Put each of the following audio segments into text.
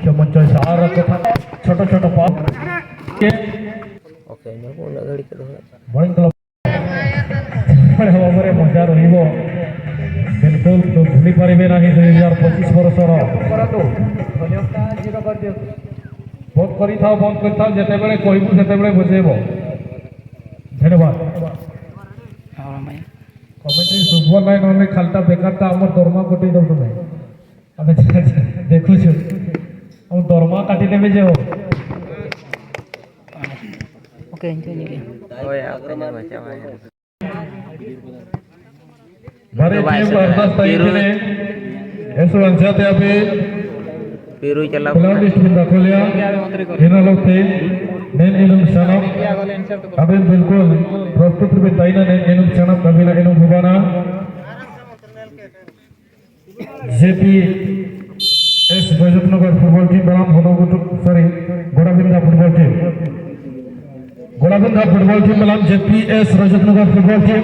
মুখ্য মঞ্চ আর কথা ছোট ছোট পাপ বড়িং ক্লব ভাবে মজা রহিব বিলকুল ভুলি পারিবে না 2025 বর্ষর বন্ধ করিথাও যেতেবেলে কহিবু সেতেবেলে বুঝেব ধন্যবাদ কমেন্টরি শুভ নাই নহলে খালটা বেকারটা আমার দরমা কটি দেব তুমি আমি দেখুছ আমার দরমা কাটি দেবে যে ओके घरे टीम अरदास ताईने ऐसो अंजाते अबे पेरू चला प्लेलिस्ट में दाखवल्या हिना लोग थे नेन इनुम सनम अबे बिल्कुल प्रस्तुत में ताईना नेन इनुम सनम कबिला इनुम भुवाना JP S Bajatnagar football team बराम होनोगुटु sorry Godabinda football team Godabinda football team बराम JP S Rajatnagar football team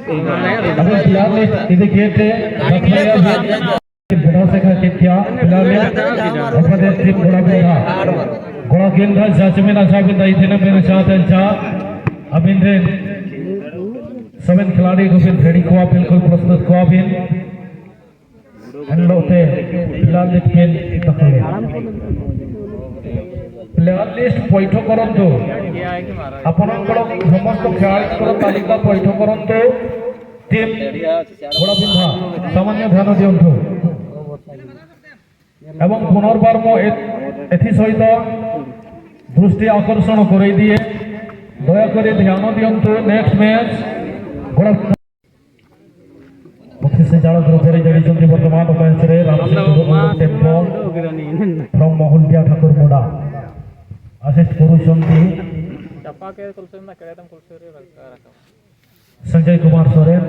अबे फिलहाल इधर गेट है बिना से का क्या फिलहाल अपने टीम गोड़ा गेंदा जाचमेन आशाबिंदा इधर मेरे साथ अच्छा अबिंदे सभी खिलाड़ी को भी रेडी को बिल्कुल प्रस्तुत को भी लोटे फिलहाल खेल तकले प्लेयर लिस्ट पैठ करंतु आपनकर समस्त खेलाड़ी तालिका पैठ करंतु टीम गोड़ाबिंधा सामान्य ध्यान दियंतु एवं पुनर्बार मो एथि सहित दृष्टि आकर्षण करे दिए दया करे ध्यान दियंतु नेक्स्ट मैच गोड़ा मुख्य संचालक रूपे जड़ित वर्तमान मैच रे टेम्पो फ्रॉम मोहल्लिया ठाकुर मोड़ा असिस्ट करुछंती संजय कुमार सोरेन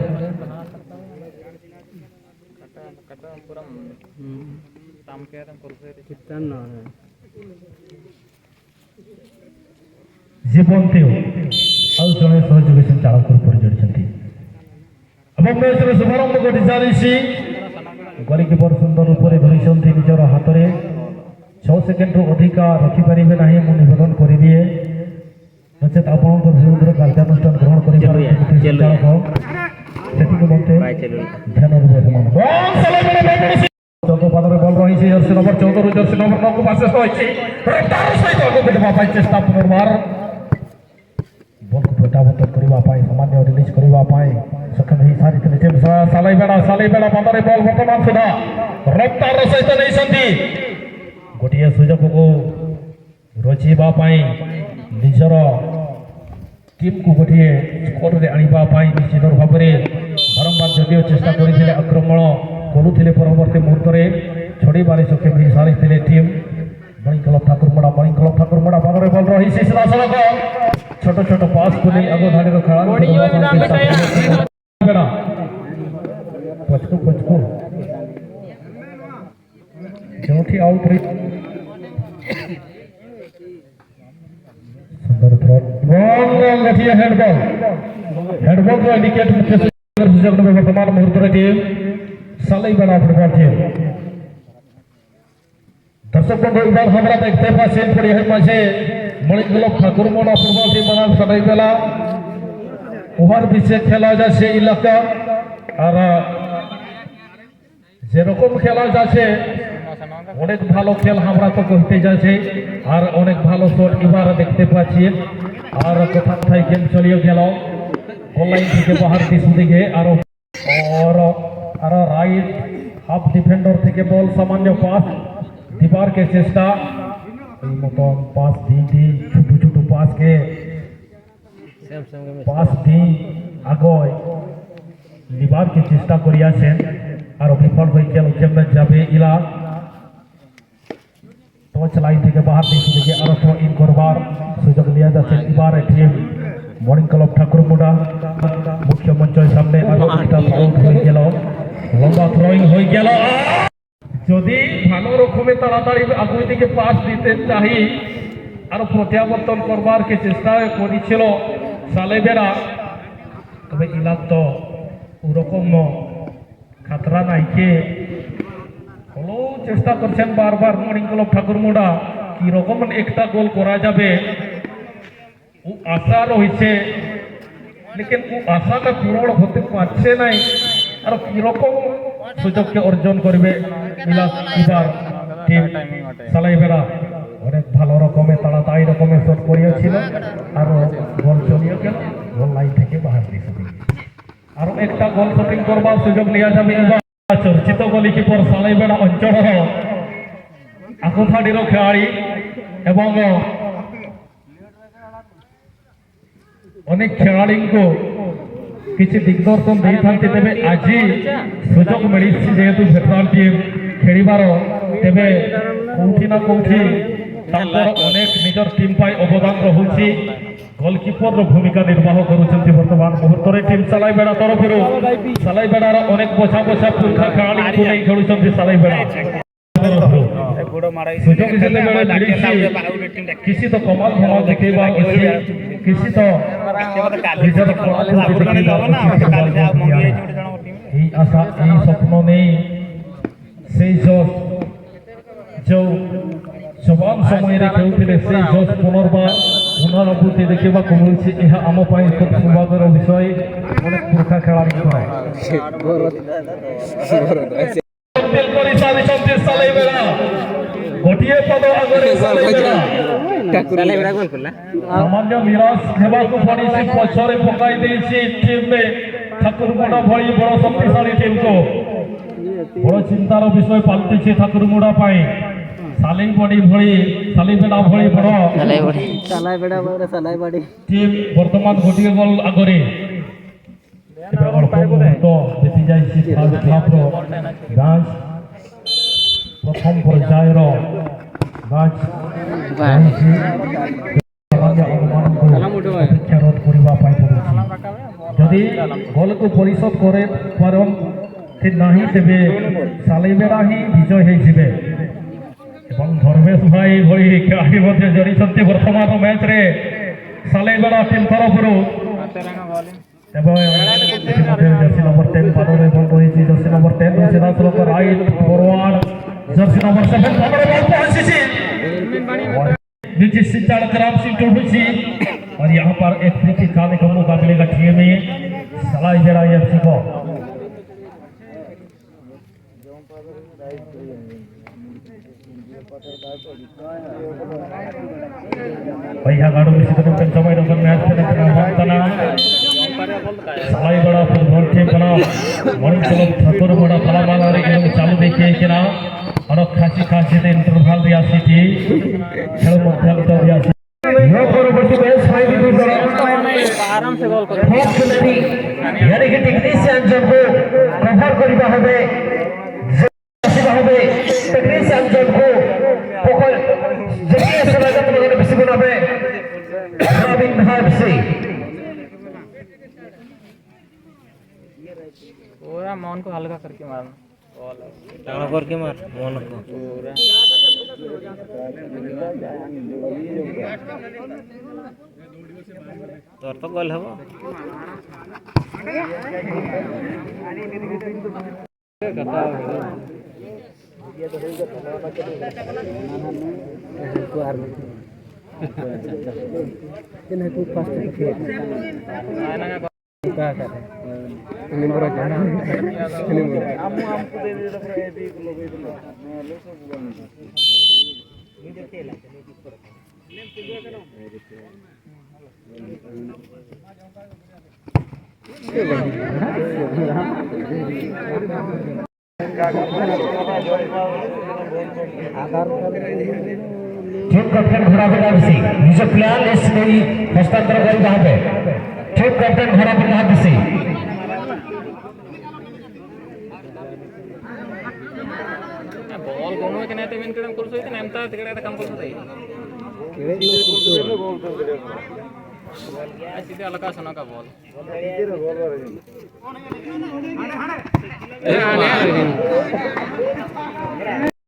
जीवन देव ଆଉ ଜଣେ ସହଯୋଗୀ ସଂଚାଳକ ରୂପରେ ଜଡ଼ିଛନ୍ତି ଏବଂ ମ୍ୟାଚର ଶୁଭାରମ୍ଭ ଘଟି ସାରିଛି ଗୋଲକିପର ସୁନ୍ଦର ରୂପରେ ଧରିଛନ୍ତି ନିଜର ହାତରେ 6 ସେକେଣ୍ଡରୁ ଅଧିକା ରଖିପାରିବେ ନାହିଁ ମୁଁ ନିବେଦନ କରିଦିଏ ନଚେତ ଆପଣଙ୍କ ବିରୁଦ୍ଧରେ କାର୍ଯ୍ୟାନୁଷ୍ଠାନ ଗ୍ରହଣ କରିପାରେ ସଂଚାଳକ ସେତିକି ମୋତେ ଧ୍ୟାନ ଦେବେ ଚଉଦ ପାଦରେ ବଲ୍ ରହିଛି ଜର୍ସି ନମ୍ବର 14 ରୁ ଜର୍ସି ନମ୍ବର 9 କୁ ପାସେସ୍ ରହିଛି ତାର ସହିତ ଆଗକୁ ଦେବା ପାଇଁ ଚେଷ୍ଟା ପୁନର୍ବାର बॉल को प्रत्यावर्तन करबा पाए सामान्य रिलीज करबा पाए सक्षम ही सारी टीम सालाईबेड़ा बंदरे बॉल वर्तमान सुधा रफ्तार सहित नहीं संधि गोटिए सुजोग को रचिबा पाए निजर टीम को गोटिए स्कोर रे आनिबा पाए निश्चित भाव में बारंबार जदियो चेष्टा करथिले आक्रमण करुथिले परवर्ती मुहूर्त रे छोड़ी बारे सक्षम ही सारी टीम बड़ी क्लब ठाकुरमड़ा बंदरे बॉल रही सीधा सड़क छोट छोट पास को नहीं आगो धाड़ी रो खेला पचको जोठी आउट रे सुंदर थ्रो बॉल गठिया हेडबॉल को इंडिकेट मुख्य सुजोग में वर्तमान मुहूर्त रे टीम सालाईबेड़ा फुटबॉल टीम दर्शकों को इधर हमरा देखते पाछे पड़ी है माझे मणिकलब ठाकुरमोड़ा फुटबॉल टीम बनाम सालाईबेड़ा ओवर पिछे खेला जाছে इलाका और যেরকম খেলা যাচ্ছে অনেক ভালো খেল আমরা তো করতে যাচ্ছি আর অনেক ভালো শট এবার দেখতে পাচ্ছি আর কোথাও থেকে গেম চলিয়ে গেল গোল লাইন থেকে বাহার দিকে আর রাইট হাফ ডিফেন্ডার থেকে বল সামান্য পাস दीवार के चेष्टा मतन पास दी छोटू छोटू पास के पास दी आगय दीवार के चेष्टा करिया और विफल हो गया में जाबे इला टच लाइन থেকে बाहर दिखे और थ्रो इन करबार सुযোগ लिया जाছে এবার टीम मॉर्निंग क्लब ठाकुरमुड़ा मुख्य मंचर सामने आउट हो गया लंबा थ्रोइंग हो गया যদি ভালো রকমে তাড়াতাড়ি আগুন দিকে পাস দিতে চাই আর প্রত্যাবর্তন করবার কে চেষ্টা করেছিল সালাইবেড়া তবে ইলাক তো ওরকম খাতরা নাইকে হলেও চেষ্টা করছেন বারবার মর্নিং ক্লাব ঠাকুরমুড়া কি রকম একটা গোল করা যাবে ও আশা রয়েছে लेकिन ও আশাটা পূরণ হতে পারছে নাই আর কি রকম সুযোগকে অর্জন করবে বিলাস এবার টিম সালাইবেড়া অনেক ভালো রকমের তাড়াতাড়ি রকমের শট করিয়েছিল আর গোল চলিয়ে গেল গোল লাইন থেকে বাহার দিয়েছে আরো একটা গোল শুটিং করবার সুযোগ নেওয়া যাবে এবার চর্চিত গোলকিপর সালাইবেড়া অঞ্চলর আকুথাড়ির খেলাড়ি এবং অনেক খেলাড়িଙ୍କୁ କିଛି ଦିଗଦର୍ଶନ ଦେଇଥାନ୍ତି ତେବେ ଆଜି ସୁଯୋଗ ମିଳିଛି ଯେହେତୁ ଭେଟରାନ ଟିମ୍ ଖେଳିବାର ତେବେ କୋଉଠି ନା କୋଉଠି ତାଙ୍କର ଅନେକ ନିଜର ଟିମ୍ ପାଇଁ ଅବଦାନ ରହୁଛି ଗୋଲକିପରର ଭୂମିକା ନିର୍ବାହ କରୁଛନ୍ତି ବର୍ତ୍ତମାନ ମୁହୂର୍ତ୍ତରେ ଟିମ୍ ସାଲାଇବେଡ଼ା ତରଫରୁ ସାଲାଇବେଡ଼ାର ଅନେକ ବଛା ବଛା ପୁରୁଖା ଖେଳାଳିଙ୍କୁ ନେଇ ଖେଳୁଛନ୍ତି ସାଲାଇବେଡ଼ା ସୁଯୋଗ ଯେତେବେଳେ ମିଳିଛି କିଛି ତ କମାଲ ଧମାଲ ଦେଖେଇବା ଅଛି କିଛି ତ ନିଜର এই আশা এই স্বপ্ন নেই সেই জোশ ଯେଉଁ ଜବାନ ସମୟରେ ଖେଳୁଥିଲେ সেই ଜୋଶ ପୁନରାବୃତ୍ତି ଦେଖିବାକୁ ମିଳୁଛି ଏହା ଆମ ପାଇଁ ଖୁବ୍ ସୌଭାଗ୍ୟର ବିଷୟ ଅନେକ ପୁରୁଖା ଖେଳାଳିଙ୍କ ପାଇଁ କରି ସାରିଛନ୍ତି ସାଲାଇବେଡ଼ା ଗୋଟିଏ ପଦ ଆଗରେ ସାଲାଇବେଡ଼ା ସାମାନ୍ୟ ନିରାଶ ହେବାକୁ ପଡ଼ିଛି ପଛରେ ପକାଇ ଦେଇଛି ଟିମ୍ରେ ଠାକୁରମୁଡ଼ା ଭଳି ବଡ଼ ଶକ୍ତିଶାଳୀ ଟିମ୍କୁ ବଡ଼ ଚିନ୍ତାର ବିଷୟ ପାଲଟିଛି ଠାକୁରମୁଡ଼ା ପାଇଁ ସାଲାଇବେଡ଼ା ଭଳି ବଡ଼ ଟିମ୍ ବର୍ତ୍ତମାନ ଗୋଟିଏ ଗୋଲ ଆଗରେ ଅଳ୍ପ ମୁହୂର୍ତ୍ତ ବେଶୀ ଯାଇଛି ମ୍ୟାଚ୍ ପ୍ରଥମ ପର୍ଯ୍ୟାୟର ମ୍ୟାଚ୍ ଅପେକ୍ଷା ରୋଧ କରିବା ପାଇଁ ପଡୁଛି ଯଦି ଗୋଲକୁ ପରିଶୋଧ କରି ପାରନ୍ତି ନାହିଁ ତେବେ ସାଲାଇବେଡ଼ା ହିଁ ବିଜୟ ହେଇଯିବେ ଏବଂ ଧର୍ମେଶ ଭାଇ ଭଳି ଖେଳାଳି ମଧ୍ୟ ଜଡ଼ିଛନ୍ତି ବର୍ତ୍ତମାନ ମ୍ୟାଚ୍ରେ ସାଲାଇବେଡ଼ା ଟିମ୍ ତରଫରୁ ଏବଂ ଜର୍ସି ନମ୍ବର 10 ପାଦରେ ବଲ୍ ରହିଛି ଜର୍ସି ନମ୍ବର 10 ସିଧାସଳଖ ରାଇଟ୍ ଫରୱାର୍ଡ जर्सी नंबर 7 पकड़ बॉल पहुंची नीचे से चाल खराब सीट उठी और यहां पर एक फ्री किक खाने का मौका मिलेगा टीम में सालाइबेड़ा एफसी को भैया गाड़ो में सीधे पे समय रखकर मैच पे तना सालाइबेड़ा फुटबॉल टीम बना मॉर्निंग क्लब ठाकुरमुड़ा फलामाला रे चालू देखिए किना और खासी खासी इंटरवल दिया सिटी खेल मध्यांतर दिया यो परवर्ती मैच फाइनल में आराम से गोल करो यानी कि टेक्निशियन जन को कवर करिबा होबे आसीबा होबे टेक्निशियन जन को पकड़ जगिए से लागत मगर बेसी बनाबे रविन भाई पूरा मन को हल्का करके मारना टाणा करके मार मन को पूरा तोर तो गोल हबो टीम कैप्टन घोड़ा बिना बिसी निज प्लेयर लिस्ट नहीं हस्तांतर करी भाबे टीम कैप्टन घोड़ा बिना बिसी बॉल कोनो के नाही ते मेन कडे करतो इथे नेमता तिकडे काम करतो ते सीधे हल्का सुना का बॉल